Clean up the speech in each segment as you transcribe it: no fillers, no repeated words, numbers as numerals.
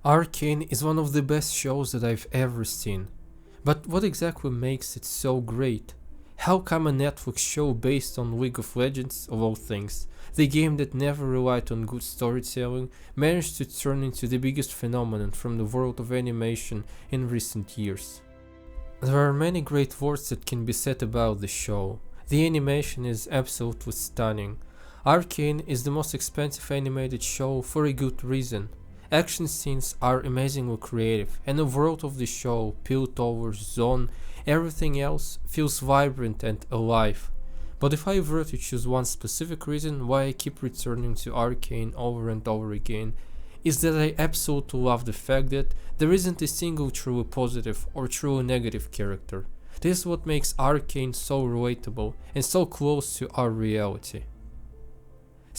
Arcane is one of the best shows that I've ever seen. But what exactly makes it so great? How come a Netflix show based on League of Legends, of all things, the game that never relied on good storytelling, managed to turn into the biggest phenomenon from the world of animation in recent years? There are many great words that can be said about the show. The animation is absolutely stunning. Arcane is the most expensive animated show for a good reason. Action scenes are amazingly creative, and the world of the show, Piltover, Zaun, everything else feels vibrant and alive. But if I were to choose one specific reason why I keep returning to Arcane over and over again, is that I absolutely love the fact that there isn't a single truly positive or truly negative character. This is what makes Arcane so relatable and so close to our reality.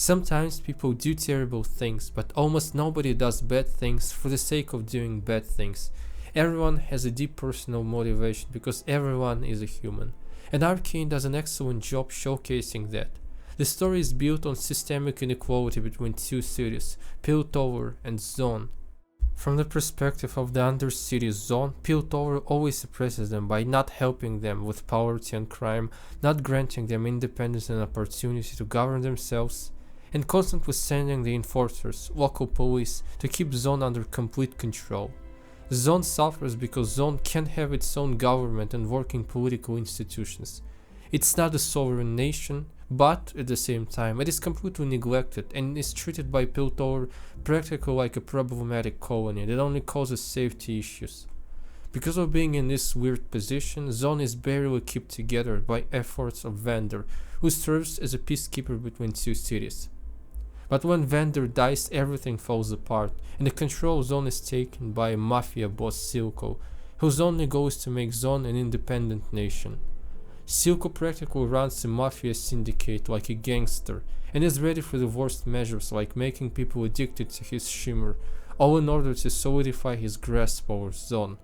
Sometimes people do terrible things, but almost nobody does bad things for the sake of doing bad things. Everyone has a deep personal motivation because everyone is a human. And Arcane does an excellent job showcasing that. The story is built on systemic inequality between two cities, Piltover and Zaun. From the perspective of the Undercity Zaun, Piltover always oppresses them by not helping them with poverty and crime, not granting them independence and opportunity to govern themselves, and constantly sending the enforcers, local police, to keep Zaun under complete control. Zaun suffers because Zaun can't have its own government and working political institutions. It's not a sovereign nation, but at the same time it is completely neglected and is treated by Piltover practically like a problematic colony that only causes safety issues. Because of being in this weird position, Zaun is barely kept together by efforts of Vander, who serves as a peacekeeper between two cities. But when Vander dies, everything falls apart, and the control Zaun is taken by a mafia boss Silco, whose only goal is to make Zaun an independent nation. Silco practically runs a mafia syndicate like a gangster, and is ready for the worst measures like making people addicted to his shimmer, all in order to solidify his grasp over Zaun.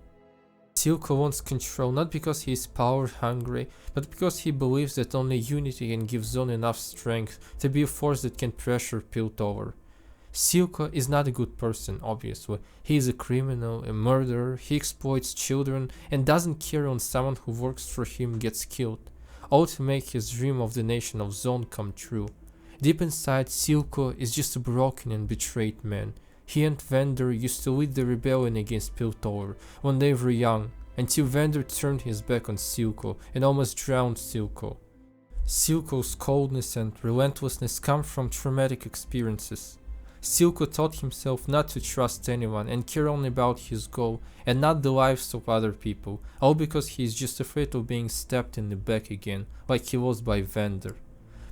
Silco wants control not because he is power hungry, but because he believes that only unity can give Zaun enough strength to be a force that can pressure Piltover. Silco is not a good person, obviously. He is a criminal, a murderer, he exploits children, and doesn't care when someone who works for him gets killed, all to make his dream of the nation of Zaun come true. Deep inside, Silco is just a broken and betrayed man. He and Vander used to lead the rebellion against Piltover when they were young, until Vander turned his back on Silco and almost drowned Silco. Silco's coldness and relentlessness come from traumatic experiences. Silco taught himself not to trust anyone and care only about his goal and not the lives of other people, all because he is just afraid of being stabbed in the back again, like he was by Vander.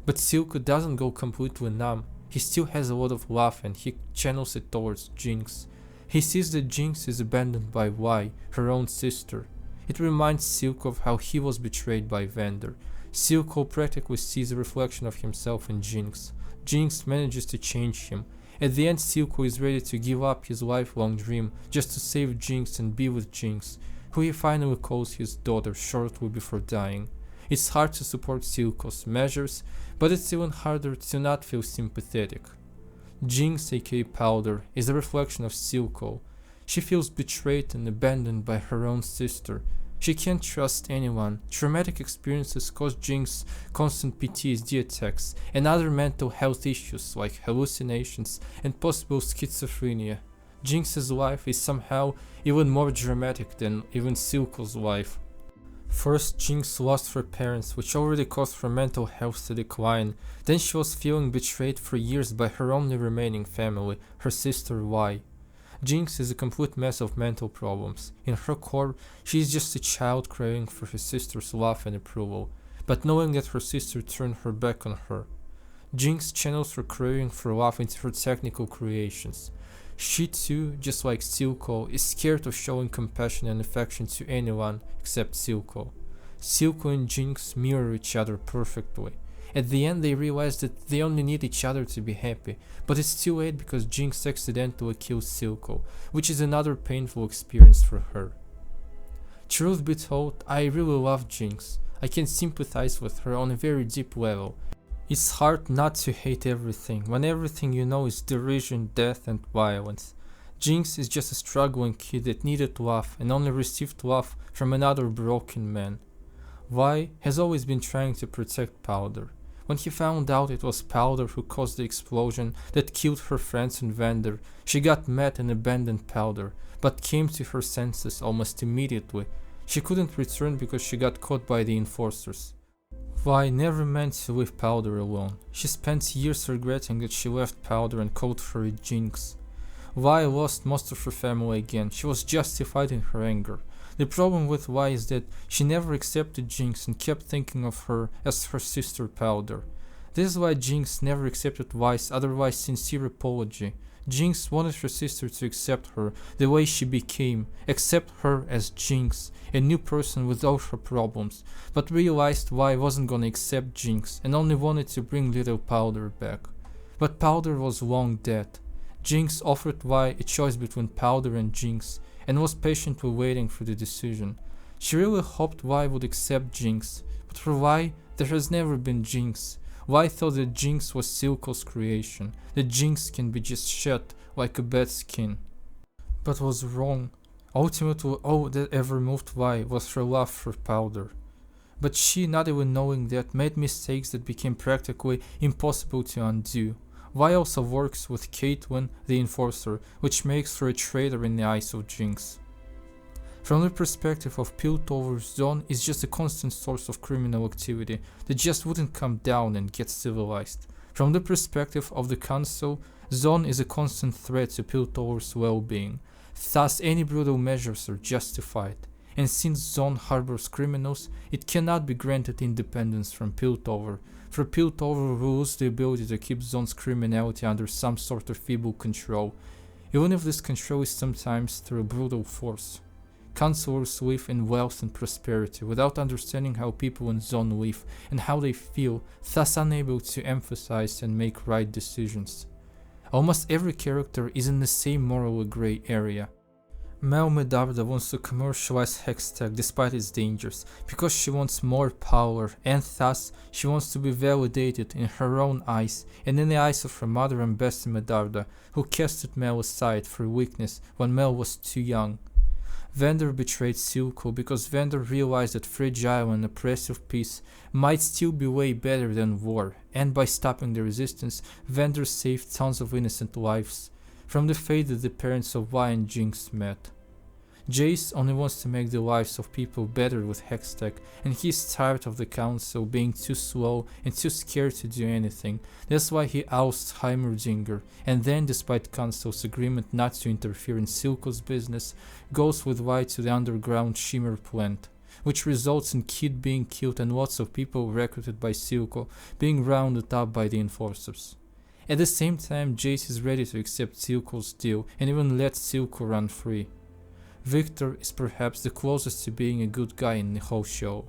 But Silco doesn't go completely numb. He still has a lot of love and he channels it towards Jinx. He sees that Jinx is abandoned by Vi, her own sister. It reminds Silco of how he was betrayed by Vander. Silco practically sees a reflection of himself in Jinx. Jinx manages to change him. At the end, Silco is ready to give up his lifelong dream just to save Jinx and be with Jinx, who he finally calls his daughter shortly before dying. It's hard to support Silco's measures, but it's even harder to not feel sympathetic. Jinx, aka Powder, is a reflection of Silco. She feels betrayed and abandoned by her own sister. She can't trust anyone. Traumatic experiences cause Jinx constant PTSD attacks and other mental health issues like hallucinations and possible schizophrenia. Jinx's life is somehow even more dramatic than even Silco's life. First, Jinx lost her parents, which already caused her mental health to decline. Then she was feeling betrayed for years by her only remaining family, her sister Vi. Jinx is a complete mess of mental problems. In her core, she is just a child craving for her sister's love and approval, but knowing that her sister turned her back on her. Jinx channels her craving for love into her technical creations. She too, just like Silco, is scared of showing compassion and affection to anyone except Silco. Silco and Jinx mirror each other perfectly. At the end they realize that they only need each other to be happy, but it's too late because Jinx accidentally kills Silco, which is another painful experience for her. Truth be told, I really love Jinx. I can sympathize with her on a very deep level. It's hard not to hate everything, when everything you know is derision, death and violence. Jinx is just a struggling kid that needed love and only received love from another broken man. Vi has always been trying to protect Powder. When he found out it was Powder who caused the explosion that killed her friends and Vander, she got mad and abandoned Powder, but came to her senses almost immediately. She couldn't return because she got caught by the enforcers. Vi never meant to leave Powder alone. She spent years regretting that she left Powder and called her a Jinx. Vi lost most of her family again. She was justified in her anger. The problem with Vi is that she never accepted Jinx and kept thinking of her as her sister Powder. This is why Jinx never accepted Vi's otherwise sincere apology. Jinx wanted her sister to accept her the way she became, accept her as Jinx, a new person with all her problems, but realized Vi wasn't gonna accept Jinx and only wanted to bring little Powder back. But Powder was long dead. Jinx offered Vi a choice between Powder and Jinx and was patiently waiting for the decision. She really hoped Vi would accept Jinx, but for Vi there has never been Jinx. Vi thought that Jinx was Silco's creation, that Jinx can be just shed like a bad skin. But was wrong. Ultimately all that ever moved Vi was her love for Powder. But she, not even knowing that, made mistakes that became practically impossible to undo. Vi also works with Caitlyn, the Enforcer, which makes her a traitor in the eyes of Jinx. From the perspective of Piltover, Zaun is just a constant source of criminal activity that just wouldn't come down and get civilized. From the perspective of the Council, Zaun is a constant threat to Piltover's well-being. Thus any brutal measures are justified. And since Zaun harbors criminals, it cannot be granted independence from Piltover. For Piltover will lose the ability to keep Zaun's criminality under some sort of feeble control, even if this control is sometimes through brutal force. Councilors live in wealth and prosperity without understanding how people in Zaun live and how they feel, thus unable to emphasize and make right decisions. Almost every character is in the same morally grey area. Mel Medarda wants to commercialize Hextech despite its dangers, because she wants more power, and thus she wants to be validated in her own eyes and in the eyes of her mother and Bessie Medarda, who casted Mel aside for weakness when Mel was too young. Vander betrayed Silco because Vander realized that fragile and oppressive peace might still be way better than war, and by stopping the resistance, Vander saved tons of innocent lives from the fate that the parents of Vi and Jinx met. Jace only wants to make the lives of people better with Hextech, and he's tired of the council being too slow and too scared to do anything. That's why he ousts Heimerdinger, and then, despite council's agreement not to interfere in Silco's business, goes with Vi to the underground Shimmer plant, which results in Kid being killed and lots of people recruited by Silco being rounded up by the enforcers. At the same time, Jace is ready to accept Silco's deal and even let Silco run free. Victor is perhaps the closest to being a good guy in the whole show.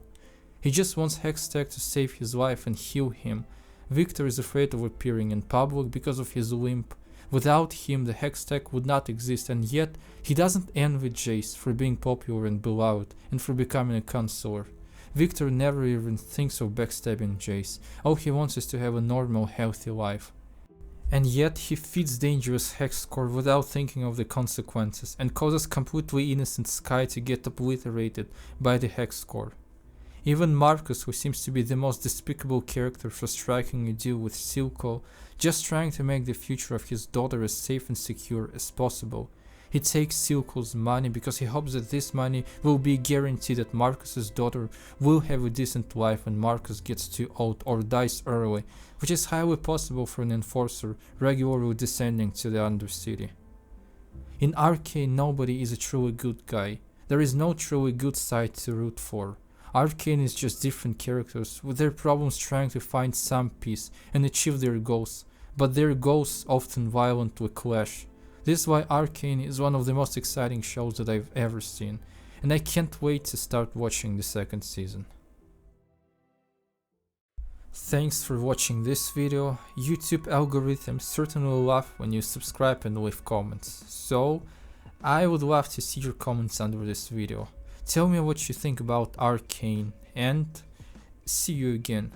He just wants Hextech to save his life and heal him. Victor is afraid of appearing in public because of his limp. Without him, the Hextech would not exist, and yet he doesn't envy Jace for being popular and beloved and for becoming a counselor. Victor never even thinks of backstabbing Jace. All he wants is to have a normal, healthy life. And yet he feeds dangerous Hexcore without thinking of the consequences and causes completely innocent Sky to get obliterated by the Hexcore. Even Marcus, who seems to be the most despicable character for striking a deal with Silco, just trying to make the future of his daughter as safe and secure as possible. He takes Silco's money because he hopes that this money will be a guarantee that Marcus's daughter will have a decent life when Marcus gets too old or dies early, which is highly possible for an enforcer regularly descending to the Undercity. In Arcane, nobody is a truly good guy. There is no truly good side to root for. Arcane is just different characters with their problems trying to find some peace and achieve their goals, but their goals often violently clash. This is why Arcane is one of the most exciting shows that I've ever seen, and I can't wait to start watching the second season. Thanks for watching this video. YouTube algorithms certainly love when you subscribe and leave comments, so I would love to see your comments under this video. Tell me what you think about Arcane, and see you again.